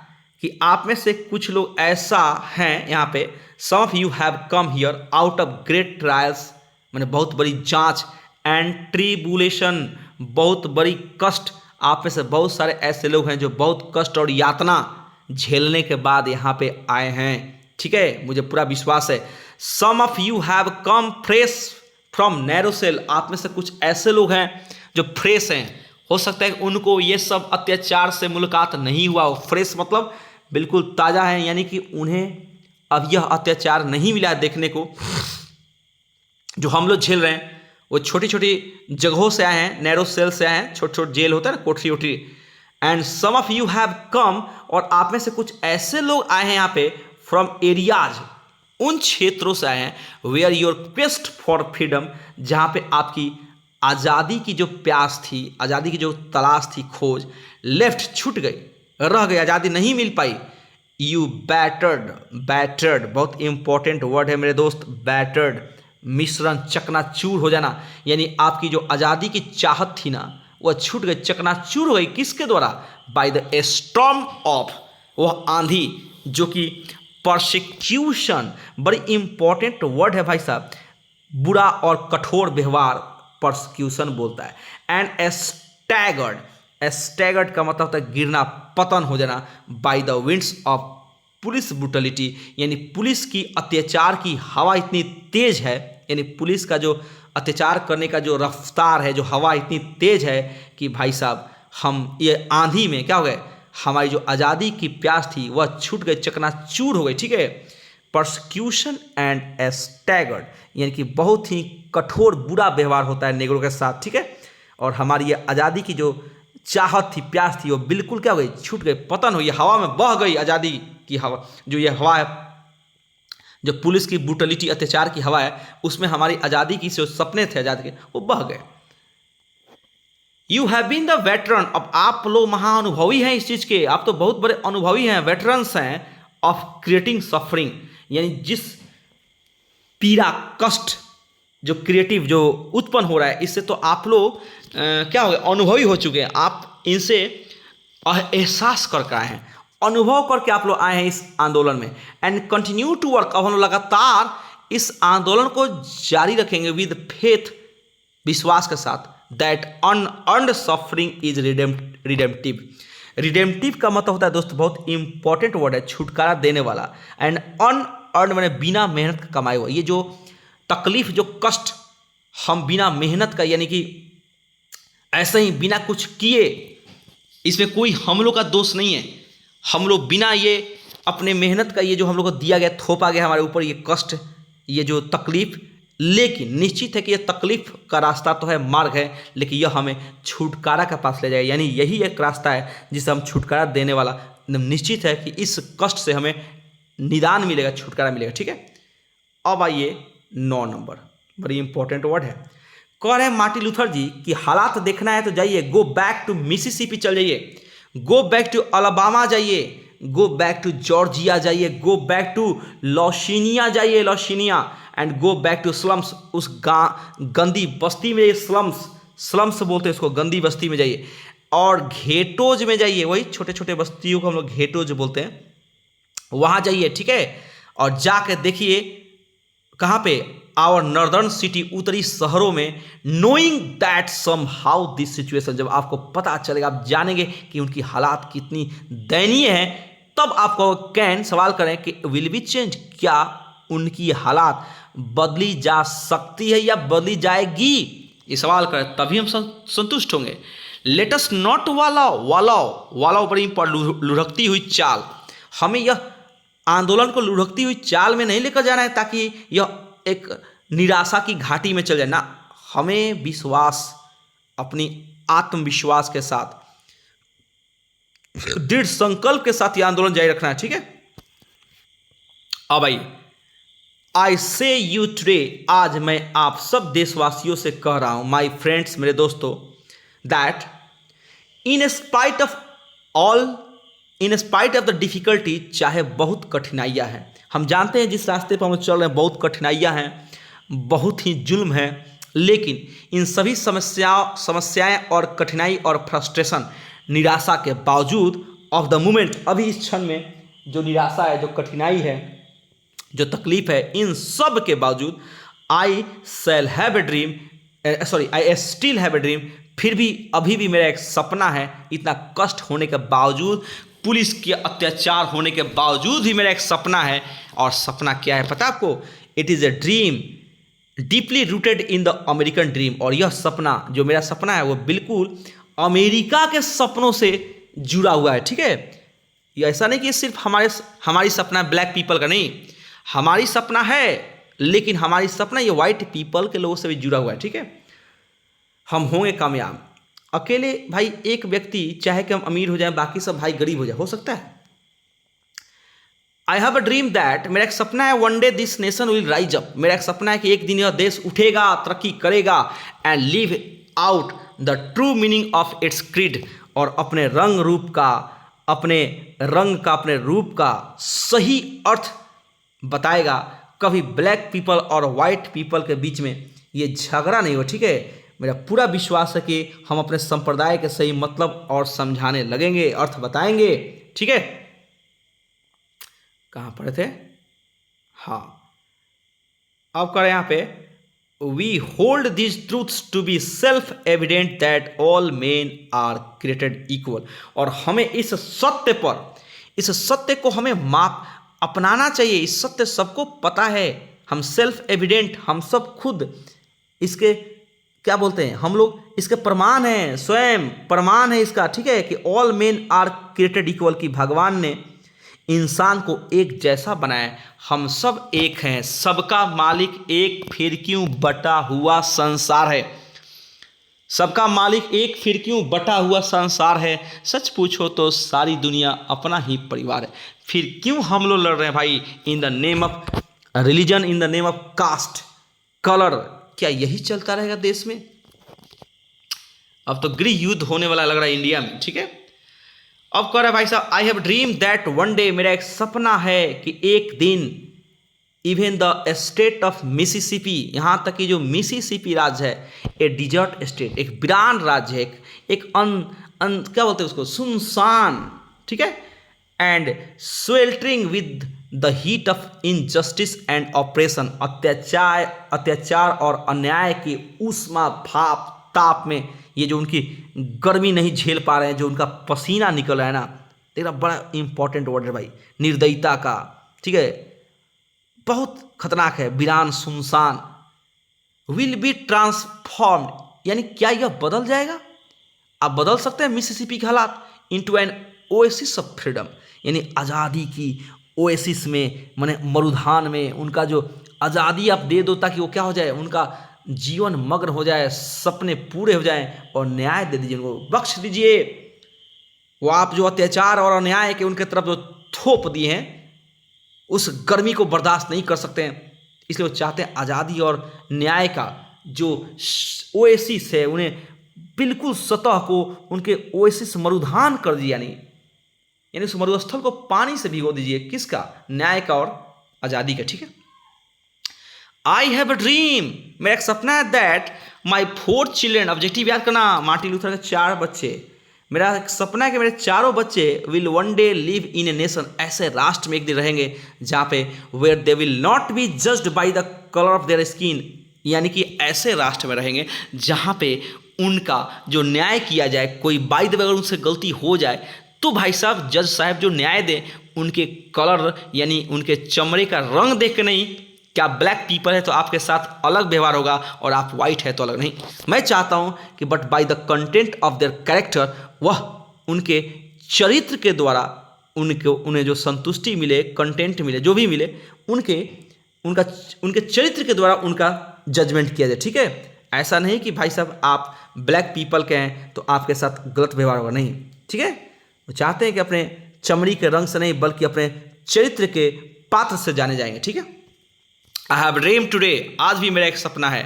कि आप में से कुछ लोग ऐसा हैं यहाँ पे, some of you have come here out of great trials, मैंने बहुत बड़ी जांच, एंड ट्रिबुलेशन, बहुत बड़ी कष्ट, आप में से बहुत सारे ऐसे लोग हैं जो बहुत कष्ट और यातना झेलने के बाद यहाँ पे आए हैं, ठीक है, मुझे पूरा विश्वास है। Some of you have come fresh from narrow cell, आप में से कुछ ऐसे लोग हैं जो फ्रेश हैं, हो सकता है कि उनको ये सब अत्याचार से मुलाकात नहीं हुआ हो, फ्रेश मतलब बिल्कुल ताज़ा है, यानी कि उन्हें अब यह अत्याचार नहीं मिला देखने को जो हम लोग झेल रहे हैं। वो छोटी छोटी जगहों से आए हैं, नैरो सेल से आए हैं, छोटे छोटे जेल होता है ना, कोठरी वोठरी। And some of you have come, और आप में से कुछ ऐसे लोग आए हैं यहाँ पे फ्रॉम एरियाज, उन क्षेत्रों से आए हैं where your quest for freedom, जहाँ पे आपकी आज़ादी की जो प्यास थी, आज़ादी की जो तलाश थी, खोज लेफ्ट छूट गई, रह गई, आज़ादी नहीं मिल पाई। यू बैटर्ड, बैटर्ड बहुत इंपॉर्टेंट वर्ड है मेरे दोस्त, बैटर्ड मिश्रण, चकनाचूर हो जाना, यानी आपकी जो आज़ादी की चाहत थी ना वह छूट गई, चकनाचूर हो गई, किसके द्वारा? बाय द स्टॉर्म ऑफ, वह आंधी जो कि परसिक्यूशन, बड़ी इंपॉर्टेंट वर्ड है भाई साहब, बुरा और कठोर व्यवहार परसिक्यूशन बोलता है। एंड स्टैगर्ड, स्टैगर्ड का मतलब होता है गिरना, पतन हो जाना, by the winds of police brutality, यानी पुलिस की अत्याचार की हवा इतनी तेज है, यानी पुलिस का जो अत्याचार करने का जो रफ्तार है, जो हवा इतनी तेज है कि भाई साहब हम ये आंधी में क्या हो गए, हमारी जो आज़ादी की प्यास थी वह छूट गई, चकनाचूर हो गई, ठीक है। परसिक्यूशन एंड स्टैगर्ड, यानी कि बहुत ही कठोर बुरा व्यवहार होता है नेगरों के साथ, ठीक है। और हमारी ये आज़ादी की जो चाहत थी, प्यास थी, वो बिल्कुल क्या हो गई, छूट गई, पतन हुई, हवा में बह गई। आज़ादी की हवा, जो ये हवा है, जो पुलिस की ब्रूटलिटी, अत्याचार की हवा है, उसमें हमारी आज़ादी की जो सपने थे आज़ादी के, वो बह गए। You have been the veteran, अब आप लोग महाअनुभवी हैं इस चीज़ के, आप तो बहुत बड़े अनुभवी हैं, वेटरन्स हैं ऑफ क्रिएटिंग सफरिंग, यानी जिस पीड़ा, कष्ट जो क्रिएटिव जो उत्पन्न हो रहा है, इससे तो आप लोग क्या हो गए, अनुभवी हो चुके हैं, आप इनसे एहसास करके आए हैं, अनुभव करके आप लोग आए हैं इस आंदोलन में। एंड कंटिन्यू टू वर्क, अब हम लोग लगातार इस आंदोलन को जारी रखेंगे विद फेथ, विश्वास के साथ, that unearned suffering is redemptive. Redemptive का मतलब होता है दोस्त, बहुत इंपॉर्टेंट वर्ड है, छुटकारा देने वाला। एंड अनअर्न्ड मैंने बिना मेहनत का कमाए हुआ, ये जो तकलीफ, जो कष्ट हम बिना मेहनत का, यानी कि ऐसे ही बिना कुछ किए, इसमें कोई हम लोग का दोष नहीं है, हम लोग बिना ये अपने मेहनत का, ये जो हम लोग को दिया गया, थोपा गया हमारे ऊपर, ये कष्ट, ये जो तकलीफ, लेकिन निश्चित है कि यह तकलीफ का रास्ता तो है, मार्ग है, लेकिन यह हमें छुटकारा के पास ले जाएगा, यानी यही एक रास्ता है जिसे हम छुटकारा देने वाला, निश्चित है कि इस कष्ट से हमें निदान मिलेगा, छुटकारा मिलेगा, ठीक है। अब आइए 9 नंबर, बड़ी इंपॉर्टेंट वर्ड है। कह रहे हैं मार्टिन लूथर जी कि हालात देखना है तो जाइए, गो बैक टू मिसिसिपी चल जाइए, गो बैक टू अलाबामा जाइए, गो बैक टू जॉर्जिया जाइए, गो बैक टू लॉशिनिया जाइए, Louisiana, and go back to slums, उस गंदी बस्ती में, स्लम्स, स्लम्स बोलते हैं इसको, गंदी बस्ती में जाइए, और घेटोज में जाइए, वही छोटे छोटे बस्तियों को हम लोग घेटोज बोलते हैं, वहाँ जाइए, ठीक है। और जाके देखिए कहाँ पे, आवर नॉर्दर्न सिटी, उत्तरी शहरों में, knowing that somehow this situation, जब आपको पता चलेगा, आप जानेंगे कि उनकी हालात कितनी दयनीय है, तब आपको कैन सवाल करें कि विल बी चेंज, क्या उनकी हालात बदली जा सकती है या बदली जाएगी, ये सवाल करें, तभी हम संतुष्ट होंगे। लेटस नॉट वालाओ बड़ी लुढ़कती हुई चाल, हमें यह आंदोलन को लुढ़कती हुई चाल में नहीं लेकर जाना है ताकि यह एक निराशा की घाटी में चल जाए ना, हमें विश्वास, अपनी आत्मविश्वास के साथ, दृढ़ संकल्प के साथ यह आंदोलन जारी रखना है, ठीक है। अब आइए, आई से यू टुडे, आज मैं आप सब देशवासियों से कह रहा हूं, माई फ्रेंड्स, मेरे दोस्तों, that in spite of all, in spite of the difficulty, चाहे बहुत कठिनाइयाँ हैं, हम जानते हैं जिस रास्ते पर हम चल रहे हैं बहुत कठिनाइयाँ हैं, बहुत ही जुल्म है, लेकिन इन सभी समस्याएं और कठिनाई और फ्रस्ट्रेशन, निराशा के बावजूद, ऑफ द मोमेंट, अभी इस क्षण में जो निराशा है, जो कठिनाई है, जो तकलीफ है, इन सब के बावजूद I shall have a dream, sorry I still have a dream, फिर भी अभी भी मेरा एक सपना है, इतना कष्ट होने के बावजूद, पुलिस के अत्याचार होने के बावजूद भी मेरा एक सपना है। और सपना क्या है पता आपको? It is a dream deeply rooted in the American dream. और यह सपना, जो मेरा सपना है, वो बिल्कुल अमेरिका के सपनों से जुड़ा हुआ है। ठीक है, ये ऐसा नहीं कि सिर्फ हमारी सपना है ब्लैक पीपल का, नहीं, हमारी सपना है, लेकिन हमारी सपना ये वाइट पीपल के लोगों से भी जुड़ा हुआ है। ठीक है, हम होंगे कामयाब। अकेले भाई एक व्यक्ति चाहे कि हम अमीर हो जाए, बाकी सब भाई गरीब हो सकता है। I have a dream that, मेरा एक सपना है, one day this nation will rise up, मेरा एक सपना है कि एक दिन यह देश उठेगा, तरक्की करेगा, and live out the true meaning of its creed, और अपने रंग रूप का, अपने रूप का सही अर्थ बताएगा। कभी ब्लैक पीपल और वाइट पीपल के बीच में ये झगड़ा नहीं हो। ठीक है, मेरा पूरा विश्वास है कि हम अपने संप्रदाय के सही मतलब और समझाने लगेंगे, अर्थ बताएंगे। ठीक है, कहाँ पढ़े थे? हाँ, अब करें यहाँ पे, we hold this truths to be self evident that all men are created equal, और हमें इस सत्य को हमें अपनाना चाहिए। इस सत्य सबको पता है, हम सेल्फ एविडेंट, हम सब खुद इसके क्या बोलते हैं, हम लोग इसके प्रमाण हैं, स्वयं प्रमाण है इसका। ठीक है, कि all men are created equal, की भगवान ने इंसान को एक जैसा बनाया, हम सब एक हैं, सबका मालिक एक, फिर क्यों बटा हुआ संसार है, सबका मालिक एक, फिर क्यों बटा हुआ संसार है, सच पूछो तो सारी दुनिया अपना ही परिवार है, फिर क्यों हम लोग लड़ रहे हैं भाई in the name of religion, in the name of caste, colour? क्या यही चलता रहेगा देश में? अब तो गृह युद्ध होने वाला लग रहा है इंडिया में। ठीक है, अब कह रहा है भाई साहब, I have dream that one day, मेरा एक सपना है कि एक दिन, even the state of Mississippi, यहाँ तक कि जो मिसिसिपी राज्य है, ए डिजर्ट स्टेट, एक वीरान राज्य है, एक क्या बोलते हैं उसको, सुनसान। ठीक है, and sweltering with the heat of injustice and operation, अत्याचार और अन्याय की ऊष्मा भाप ताप में, ये जो उनकी गर्मी नहीं झेल पा रहे हैं, जो उनका पसीना निकल रहा है ना, तेरा बड़ा इंपॉर्टेंट वर्ड है भाई, निर्दयता का। ठीक है, बहुत खतरनाक है, वीरान सुनसान। विल बी ट्रांसफॉर्म्ड, यानी क्या यह बदल जाएगा? आप बदल सकते हैं मिसिसिपी के हालात into an oasis of freedom, यानी आज़ादी की ओएसिस में, माने मरुधान में, उनका जो आज़ादी आप दे दो ताकि वो क्या हो जाए, उनका जीवन मग्न हो जाए, सपने पूरे हो जाएं, और न्याय दे दीजिए, उनको बख्श दीजिए। वो आप जो अत्याचार और अन्याय के उनके तरफ जो थोप दिए हैं, उस गर्मी को बर्दाश्त नहीं कर सकते हैं, इसलिए वो चाहते हैं आज़ादी और न्याय का जो ओएसिस है, उन्हें बिल्कुल सतह को उनके ओएसिस मरुधान कर दिया, यानी उस मरुस्थल को पानी से भिगो दीजिए, किसका? न्याय का और आज़ादी का। ठीक है, आई हैव अ ड्रीम, मेरा एक सपना है, दैट माई 4 चिल्ड्रन, ऑब्जेक्टिव याद करना, मार्टिन लूथर के 4 बच्चे, मेरा एक सपना है कि मेरे चारों बच्चे will one day live in a nation, ऐसे राष्ट्र में एक दिन रहेंगे जहाँ पे where they will not be judged by the colour of their skin, यानी कि ऐसे राष्ट्र में रहेंगे जहाँ पे उनका जो न्याय किया जाए, कोई बाई द वे अगर उनसे गलती हो जाए तो भाई साहब जज साहब जो न्याय दें, उनके कलर यानी उनके चमड़े का रंग देख के नहीं, क्या ब्लैक पीपल है तो आपके साथ अलग व्यवहार होगा और आप वाइट है तो अलग नहीं। मैं चाहता हूं कि but by the content of their character, वह उनके चरित्र के द्वारा उन्हें जो संतुष्टि मिले, कंटेंट मिले, जो भी मिले, उनके चरित्र के द्वारा उनका जजमेंट किया जाए। ठीक है, ऐसा नहीं कि भाई साहब आप ब्लैक पीपल के हैं तो आपके साथ गलत व्यवहार होगा, नहीं। ठीक है, वो चाहते हैं कि अपने चमड़ी के रंग से नहीं बल्कि अपने चरित्र के पात्र से जाने जाएंगे। ठीक है, आई हैव ड्रीम टुडे, आज भी मेरा एक सपना है।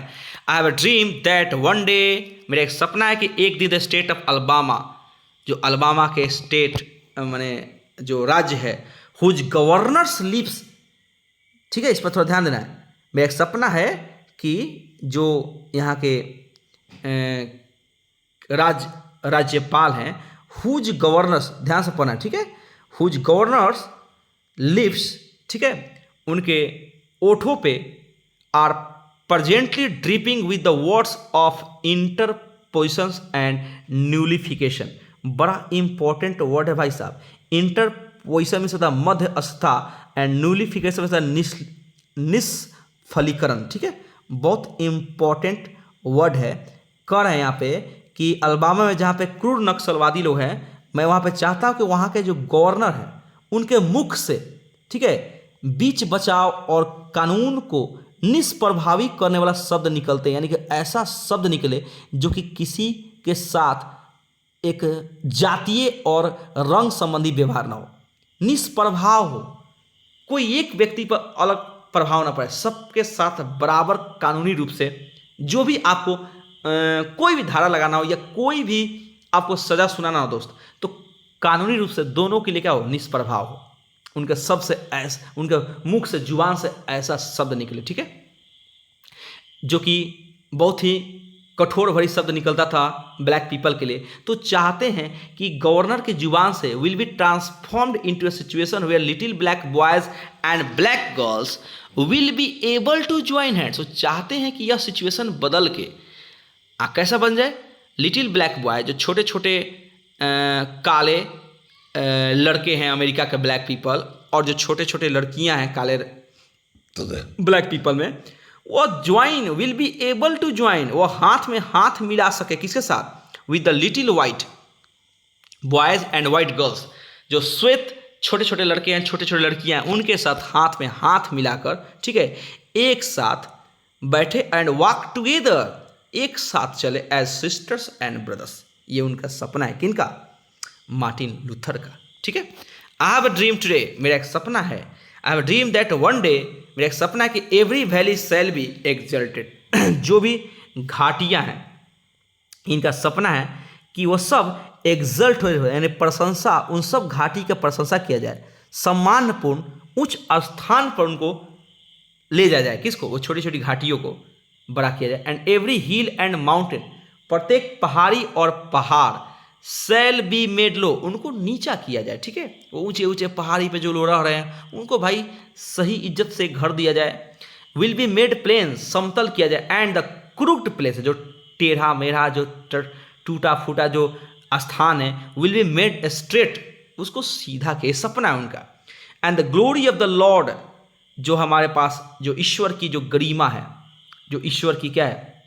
I have a dream that one day, मेरा एक सपना है कि एक दिन द स्टेट ऑफ अलबामा, जो अलबामा के स्टेट माने जो राज्य है, हुज गवर्नर्स लिव्स, ठीक है, इस पर थोड़ा ध्यान देना है। मेरा एक सपना है कि जो यहाँ के राज्यपाल हैं, हुज गवर्नर्स, ध्यान से पढ़ना है, ठीक है, हुज गवर्नर्स लिव्स, ठीक है, उनके ओठों पे are presently dripping with the words of interpositions and nullification. बड़ा इंपॉर्टेंट वर्ड है भाई साहब। इंटरपोजिशन में होता है मध्यस्थता एंड न्यूलिफिकेशन में निस्फलीकरण, ठीक है, बहुत इंपॉर्टेंट वर्ड है। कह रहे हैं यहाँ पे कि अलबामा में जहाँ पे क्रूर नक्सलवादी लोग हैं, मैं वहाँ पे चाहता हूँ कि वहाँ के जो गवर्नर हैं उनके मुख से, ठीक है, बीच बचाव और कानून को निष्प्रभावी करने वाला शब्द निकलते हैं, यानी कि ऐसा शब्द निकले जो कि किसी के साथ एक जातीय और रंग संबंधी व्यवहार ना हो, निष्प्रभाव हो, कोई एक व्यक्ति पर अलग प्रभाव ना पड़े, सबके साथ बराबर कानूनी रूप से जो भी आपको कोई भी धारा लगाना हो या कोई भी आपको सजा सुनाना हो दोस्त, तो कानूनी रूप से दोनों के लिए क्या हो, निष्प्रभाव हो, उनके सबसे ऐसा, उनके मुख से जुबान से ऐसा शब्द निकले, ठीक है, जो कि बहुत ही कठोर भरी शब्द निकलता था ब्लैक पीपल के लिए। तो चाहते हैं कि गवर्नर की जुबान से will be transformed into a situation where little black boys and black girls will be able to join hands. तो चाहते हैं कि यह सिचुएशन बदल के कैसा बन जाए, लिटिल ब्लैक बॉय, जो छोटे छोटे काले लड़के हैं अमेरिका के ब्लैक पीपल, और जो छोटे छोटे लड़कियां हैं काले ब्लैक पीपल में, वो join, will be able to join, वो हाथ में हाथ मिला सके, किसके साथ, with the little white boys and white girls, जो श्वेत छोटे छोटे लड़के हैं, छोटे छोटे लड़कियां हैं, उनके साथ हाथ में हाथ मिलाकर, ठीक है, एक साथ बैठे एंड वॉक टुगेदर, एक साथ चले एज सिस्टर्स एंड ब्रदर्स। ये उनका सपना है, किनका, मार्टिन लूथर का, ठीक है। I have a dream today, मेरा एक सपना है। I have a dream that one day, मेरा एक सपना है कि every valley shall be exalted. जो भी घाटियां हैं, इनका सपना है कि वो सब एग्जल्ट हो, यानी प्रशंसा, उन सब घाटी का प्रशंसा किया जाए, सम्मानपूर्ण उच्च स्थान पर उनको ले जाया जाए, किसको, वो छोटी छोटी घाटियों को बड़ा किया जाए। And every hill and mountain, प्रत्येक पहाड़ी और पहाड़, सेल बी मेड लो, उनको नीचा किया जाए, ठीक है, वो ऊंचे ऊंचे पहाड़ी पे जो लोग रह रहे हैं उनको भाई सही इज्जत से घर दिया जाए। विल बी मेड प्लेन, समतल किया जाए। एंड द क्रूक्ड प्लेस, जो टेढ़ा मेढ़ा, जो टूटा फूटा जो स्थान है, विल बी मेड स्ट्रेट, उसको सीधा के, सपना है उनका। And the glory of the Lord, जो हमारे पास जो ईश्वर की जो गरिमा है, जो ईश्वर की क्या है,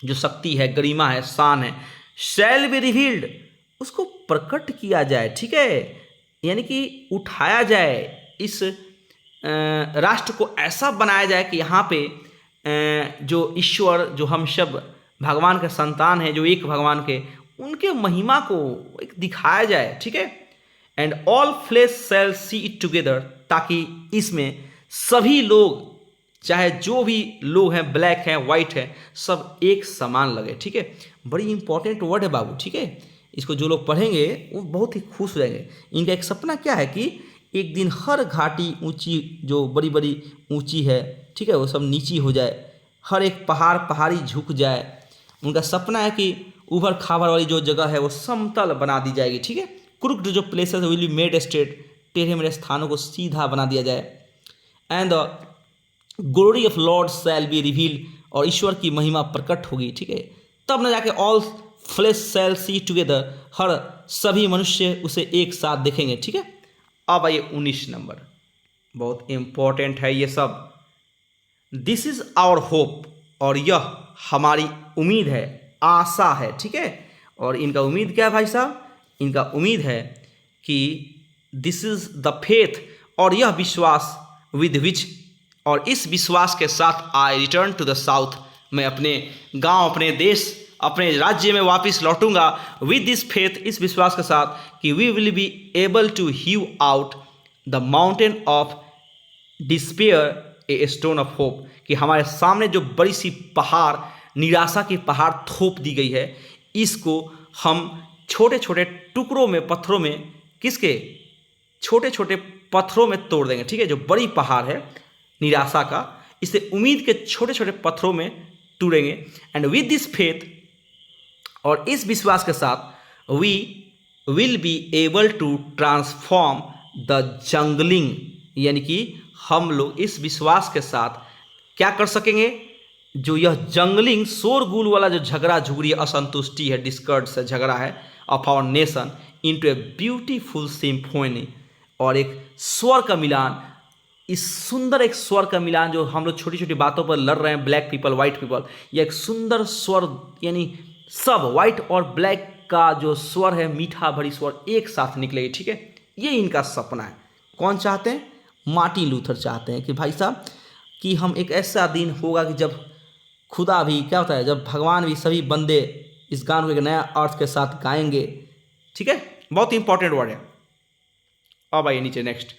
जो शक्ति है, गरिमा है, शान है, शैल बी रिवील्ड, उसको प्रकट किया जाए, ठीक है, यानी कि उठाया जाए, इस राष्ट्र को ऐसा बनाया जाए कि यहाँ पे जो ईश्वर, जो हम सब भगवान के संतान हैं, जो एक भगवान के, उनके महिमा को एक दिखाया जाए, ठीक है। And all flesh shall see it together, ताकि इसमें सभी लोग, चाहे जो भी लोग हैं, ब्लैक हैं, वाइट है, सब एक समान लगे, ठीक है। बड़ी इंपॉर्टेंट वर्ड है बाबू, ठीक है, इसको जो लोग पढ़ेंगे वो बहुत ही खुश हो जाएंगे। इनका एक सपना क्या है कि एक दिन हर घाटी ऊंची, जो बड़ी बड़ी ऊंची है, ठीक है, वो सब नीची हो जाए, हर एक पहाड़ी झुक जाए। उनका सपना है कि उभर खाबर वाली जो जगह है वो समतल बना दी जाएगी, ठीक है। क्रूक्ड जो places will be made straight, टेढ़े मेढ़े स्थानों को सीधा बना दिया जाए। And the glory of Lord shall be reveal, और ईश्वर की महिमा प्रकट होगी, ठीक है, तब न जाके ऑल फ्लेश शैल सी टुगेदर, हर सभी मनुष्य उसे एक साथ देखेंगे, ठीक है। अब आइए 19 नंबर, बहुत इंपॉर्टेंट है ये सब। दिस इज आवर होप, और यह हमारी उम्मीद है, आशा है, ठीक है। और इनका उम्मीद क्या है भाई साहब, इनका उम्मीद है कि दिस इज द फेथ, और यह विश्वास विद विच, और इस विश्वास के साथ आई रिटर्न टू द साउथ, मैं अपने गांव, अपने देश, अपने राज्य में वापस लौटूंगा। विद दिस फेथ, इस विश्वास के साथ कि we will be able to hew out the mountain of despair a stone of hope, कि हमारे सामने जो बड़ी सी पहाड़, निराशा की पहाड़ थोप दी गई है, इसको हम छोटे छोटे टुकड़ों में, पत्थरों में, किसके, छोटे छोटे पत्थरों में तोड़ देंगे। ठीक है, जो बड़ी पहाड़ है निराशा का, इसे उम्मीद के छोटे छोटे पत्थरों में तोड़ेंगे। एंड विद दिस फेथ, और इस विश्वास के साथ, we will be able to transform the jangling, यानी कि हम लोग इस विश्वास के साथ क्या कर सकेंगे, जो यह जंगलिंग, शोरगुल वाला जो झगड़ा झुगड़ी, असंतुष्टि है, डिस्कर्ड से झगड़ा है of our nation, into a beautiful symphony, और एक स्वर का मिलान, इस सुंदर एक स्वर का मिलान, जो हम लोग छोटी छोटी बातों पर लड़ रहे हैं, ब्लैक पीपल वाइट पीपल, यह एक सुंदर स्वर, यानी सब वाइट और ब्लैक का जो स्वर है, मीठा भरी स्वर एक साथ निकलेगी। ठीक है, ये इनका सपना है। कौन चाहते हैं? मार्टिन लूथर चाहते हैं कि भाई साहब, कि हम एक ऐसा दिन होगा कि जब खुदा भी, क्या होता है, जब भगवान भी, सभी बंदे इस गान को एक नया अर्थ के साथ गाएंगे। ठीक है, बहुत इंपॉर्टेंट वर्ड है। अब आइए नीचे, नेक्स्ट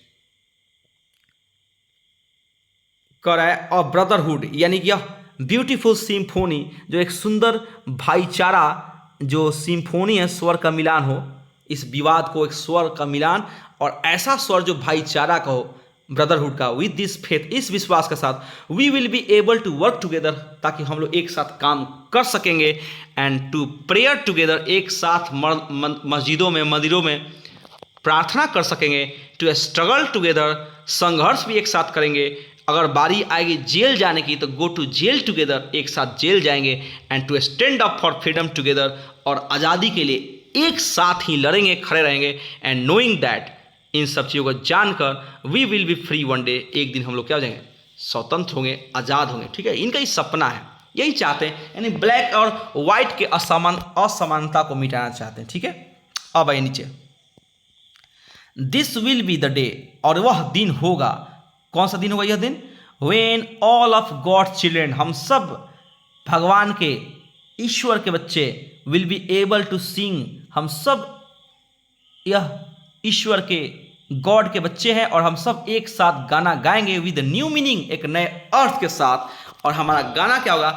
कर रहा है अ ब्रदरहुड, यानी कि यह ब्यूटीफुल सिम्फोनी, जो एक सुंदर भाईचारा, जो सिम्फोनी है, स्वर का मिलान हो, इस विवाद को एक स्वर का मिलान, और ऐसा स्वर जो भाईचारा का हो, ब्रदरहुड का। विद दिस फेथ, इस विश्वास के साथ, we will be able to work together, ताकि हम लोग एक साथ काम कर सकेंगे, एंड टू प्रेयर टुगेदर, एक साथ मस्जिदों में, मंदिरों में प्रार्थना कर सकेंगे, टू स्ट्रगल टुगेदर, संघर्ष भी एक साथ करेंगे, अगर बारी आएगी जेल जाने की तो गो टू जेल टुगेदर, एक साथ जेल जाएंगे, and to stand up for freedom together, और आज़ादी के लिए एक साथ ही लड़ेंगे, खड़े रहेंगे, एंड नोइंग दैट, इन सब चीज़ों को जानकर, we will be free one day, एक दिन हम लोग क्या हो जाएंगे, स्वतंत्र होंगे, आज़ाद होंगे। ठीक है, इनका ही सपना है, यही चाहते हैं, यानी ब्लैक और वाइट के असमानता को मिटाना चाहते हैं। ठीक है, अब आइए नीचे, this will be the day, और वह दिन होगा, कौन सा दिन होगा यह दिन, when all of God children, हम सब भगवान के, ईश्वर के बच्चे, will be able to sing, हम सब यह ईश्वर के, गॉड के बच्चे हैं, और हम सब एक साथ गाना गाएंगे विद न्यू मीनिंग, एक नए अर्थ के साथ। और हमारा गाना क्या होगा,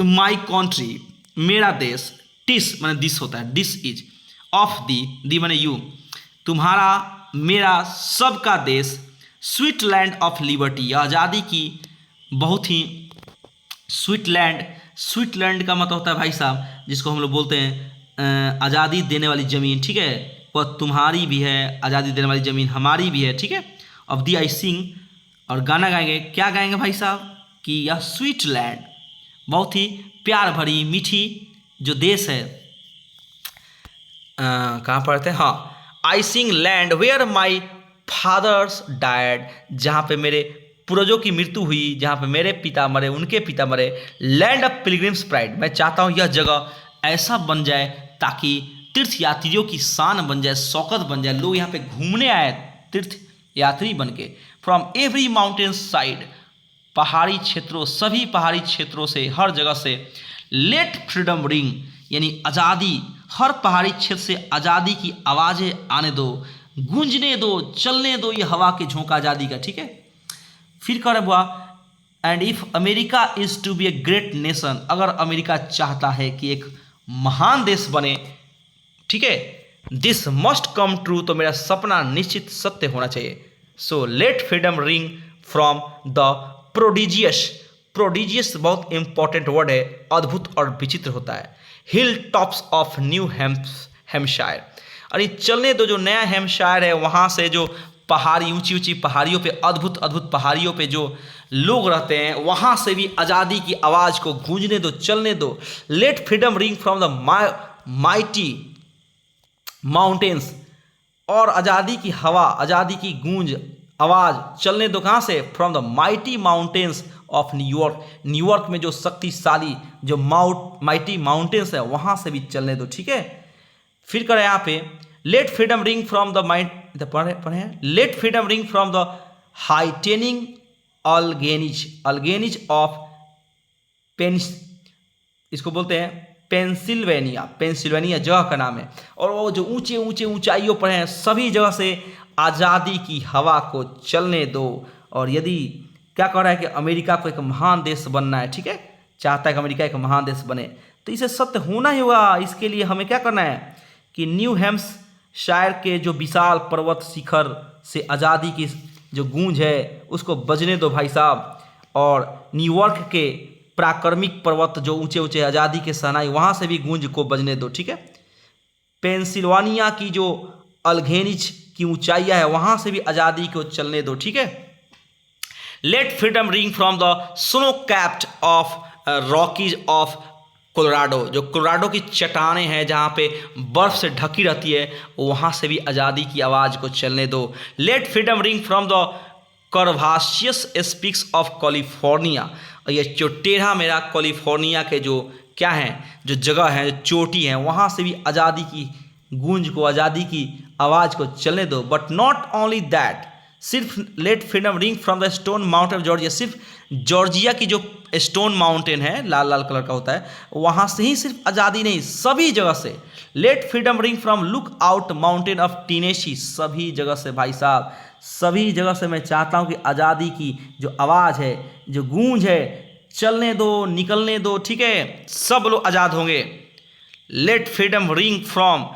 माई कंट्री, मेरा देश, टिस माने दिस होता है, दिस इज, ऑफ दी माने यू, तुम्हारा, मेरा, सबका देश, स्वीट लैंड ऑफ लिबर्टी, आज़ादी की बहुत ही, स्वीट लैंड का मतलब होता है भाई साहब, जिसको हम लोग बोलते हैं आज़ादी देने वाली ज़मीन। ठीक है, वह तुम्हारी भी है, आज़ादी देने वाली ज़मीन हमारी भी है। ठीक है, ऑफ दी आई सिंग, और गाना गाएंगे, क्या गाएंगे भाई साहब, कि यह स्वीट लैंड, बहुत ही प्यार भरी मीठी जो देश है, कहाँ पढ़ते हैं, हाँ, I sing land where my fathers died, जहाँ पे मेरे पूर्वजों की मृत्यु हुई, जहाँ पे मेरे पिता मरे, उनके पिता मरे, लैंड ऑफ पिलग्रिम्स प्राइड, मैं चाहता हूँ यह जगह ऐसा बन जाए ताकि तीर्थ यात्रियों की शान बन जाए, शौकत बन जाए, लोग यहाँ पे घूमने आए तीर्थ यात्री बन के, फ्रॉम एवरी माउंटेन साइड, पहाड़ी क्षेत्रों, सभी पहाड़ी क्षेत्रों से, हर जगह से, लेट फ्रीडम रिंग, यानी आज़ादी, हर पहाड़ी क्षेत्र से आज़ादी की आवाज़ें आने दो, गूंजने दो, चलने दो ये हवा के झोंका आज़ादी का। ठीक है, फिर कह रहे बुआ, and if America is to be a great nation, अगर अमेरिका चाहता है कि एक महान देश बने, ठीक है, दिस मस्ट कम ट्रू, तो मेरा सपना निश्चित सत्य होना चाहिए। So let freedom ring from the prodigious बहुत इंपॉर्टेंट वर्ड है, अद्भुत और विचित्र होता है, हिल टॉप्स ऑफ न्यू हैम्पशायर, अरे चलने दो, जो नया हैम्पशायर है वहाँ से, जो पहाड़ी, ऊंची ऊंची पहाड़ियों पे, अद्भुत अद्भुत पहाड़ियों पे जो लोग रहते हैं, वहाँ से भी आज़ादी की आवाज़ को गूंजने दो, चलने दो। Let freedom ring from the mighty mountains, और आज़ादी की हवा, आज़ादी की गूंज, आवाज़ चलने दो, कहाँ से, from the mighty mountains of New York, New York में जो शक्तिशाली जो माइटी माउंटेन्स है वहाँ से भी चलने दो। ठीक है, फिर करें यहाँ पे, let freedom ring from the mind, पढ़े, let freedom ring from the heightening Alleghenies of इसको बोलते हैं पेंसिल्वेनिया जगह का नाम है, और वो जो ऊंचे ऊंचाइयों पर हैं, सभी जगह से आज़ादी की हवा को चलने दो, और यदि क्या कर रहा है कि अमेरिका को एक महान देश बनना है, ठीक है, चाहता है कि अमेरिका एक महान देश बने, तो इसे सत्य होना ही होगा। इसके लिए हमें क्या करना है कि न्यू हैम्पशायर के जो विशाल पर्वत शिखर से आज़ादी की जो गूंज है उसको बजने दो भाई साहब, और न्यूयॉर्क के प्राक्रमिक पर्वत जो ऊंचे ऊंचे आज़ादी के सहनाई वहाँ से भी गूंज को बजने दो, ठीक है। पेंसिल्वानिया की जो अल्घेनिज की ऊंचाइयाँ है वहाँ से भी आज़ादी को चलने दो, ठीक है। Let freedom ring from the snow capped of Rockies of Colorado, जो कोलोराडो की चट्टानें हैं जहाँ पे बर्फ से ढकी रहती है वहाँ से भी आज़ादी की आवाज़ को चलने दो। Let freedom ring from the curvaceous peaks of California, और ये जो टेढ़ा मेरा कैलिफोर्निया के जो क्या हैं जो जगह हैं जो चोटी हैं वहाँ से भी आज़ादी की गूंज को आज़ादी की आवाज़ को चलने दो। बट नॉट ओनली दैट, सिर्फ let freedom ring from the stone mountain of Georgia, सिर्फ जॉर्जिया की जो स्टोन माउंटेन है लाल लाल कलर का होता है वहाँ से ही सिर्फ आज़ादी नहीं, सभी जगह से। Let freedom ring from lookout mountain of Tennessee, सभी जगह से भाई साहब, सभी जगह से मैं चाहता हूँ कि आज़ादी की जो आवाज़ है जो गूंज है चलने दो, निकलने दो, ठीक है, सब लोग आज़ाद होंगे। Let freedom ring from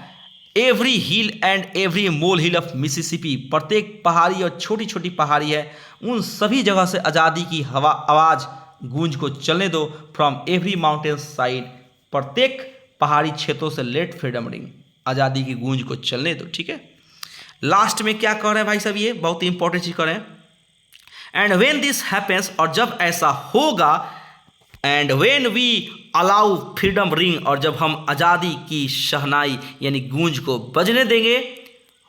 every hill and every molehill of Mississippi, प्रत्येक पहाड़ी और छोटी छोटी पहाड़ी है उन सभी जगह से आज़ादी की हवा आवाज़ गूंज को चलने दो। फ्रॉम एवरी माउंटेन साइड, प्रत्येक पहाड़ी क्षेत्रों से लेट फ्रीडम रिंग, आज़ादी की गूंज को चलने दो, ठीक है। लास्ट में क्या कह रहे हैं भाई साहब, ये बहुत ही इंपॉर्टेंट चीज़ कह रहे हैं। एंड वेन दिस हैपेंस, और जब ऐसा होगा, and when we allow freedom ring, और जब हम आज़ादी की शहनाई यानी गूंज को बजने देंगे,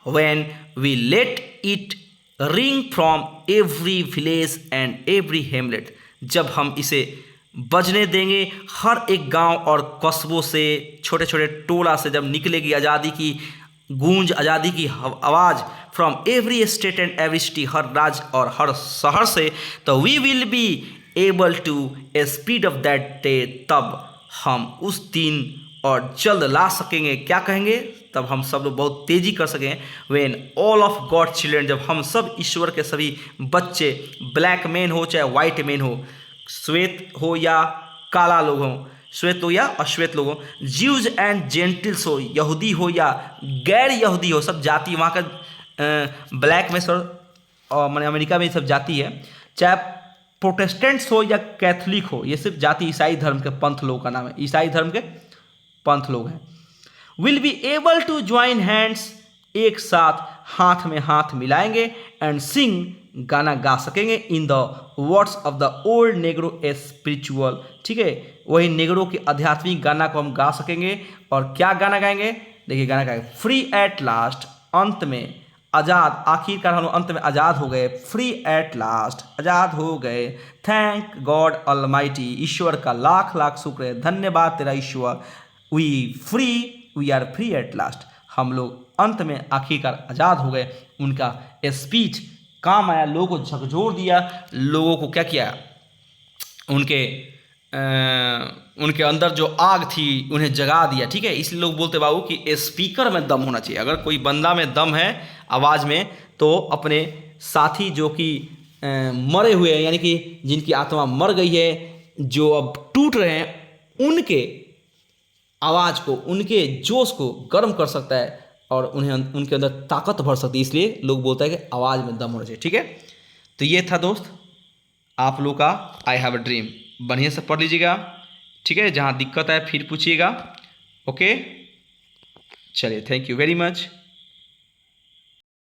when we let it ring from every village and every hamlet, जब हम इसे बजने देंगे हर एक गांव और कस्बों से, छोटे छोटे टोला से जब निकलेगी आज़ादी की गूंज, आज़ादी की आवाज़ from every state and every city, हर राज्य और हर शहर से, तो we will be able to a speed of that day, तब हम उस दिन और जल्द ला सकेंगे, क्या कहेंगे, तब हम सब लोग बहुत तेज़ी कर सकें। When all of God children, जब हम सब ईश्वर के सभी बच्चे, ब्लैक मैन हो चाहे वाइट मैन हो, श्वेत हो या काला लोग हों, श्वेत हो या अश्वेत लोग हों, ज्यूज एंड जेंटिल्स हो, यहूदी हो या गैर यहूदी हो, सब जाति वहाँ का ब्लैक में सर मैंने अमेरिका में सब जाति है, चाहे प्रोटेस्टेंट्स हो या कैथलिक हो, ये सिर्फ जाति ईसाई धर्म के पंथ लोग का नाम है, ईसाई धर्म के पंथ लोग हैं। Will be able to join hands, एक साथ हाथ में हाथ मिलाएंगे, एंड सिंग, गाना गा सकेंगे, in the words of the old Negro a spiritual, ठीक है, वही नेग्रो के आध्यात्मिक गाना को हम गा सकेंगे। और क्या गाना गाएंगे, देखिए गाना गाएंगे, फ्री एट लास्ट, अंत में आज़ाद, आखिरकार हम अंत में आज़ाद हो गए, फ्री एट लास्ट, आज़ाद हो गए, थैंक गॉड ऑलमाइटी, ईश्वर का लाख लाख शुक्र है, धन्यवाद तेरा ईश्वर, we are free at last, हम लोग अंत में आखिरकार आज़ाद हो गए। उनका स्पीच काम आया, लोगों को झकझोर दिया, लोगों को क्या किया, उनके अंदर जो आग थी उन्हें जगा दिया, ठीक है। इसलिए लोग बोलते बाबू कि स्पीकर में दम होना चाहिए, अगर कोई बंदा में दम है आवाज़ में तो अपने साथी जो कि मरे हुए हैं, यानी कि जिनकी आत्मा मर गई है, जो अब टूट रहे हैं, उनके आवाज़ को, उनके जोश को गर्म कर सकता है और उन्हें उनके अंदर ताकत भर सकती है। इसलिए लोग बोलते हैं कि आवाज़ में दम होना चाहिए, ठीक है। तो ये था दोस्त आप लोग का आई हैव अ ड्रीम, बढ़िया से पढ़ लीजिएगा, ठीक है। जहाँ दिक्कत है फिर पूछिएगा, ओके। चलिए, थैंक यू वेरी मच।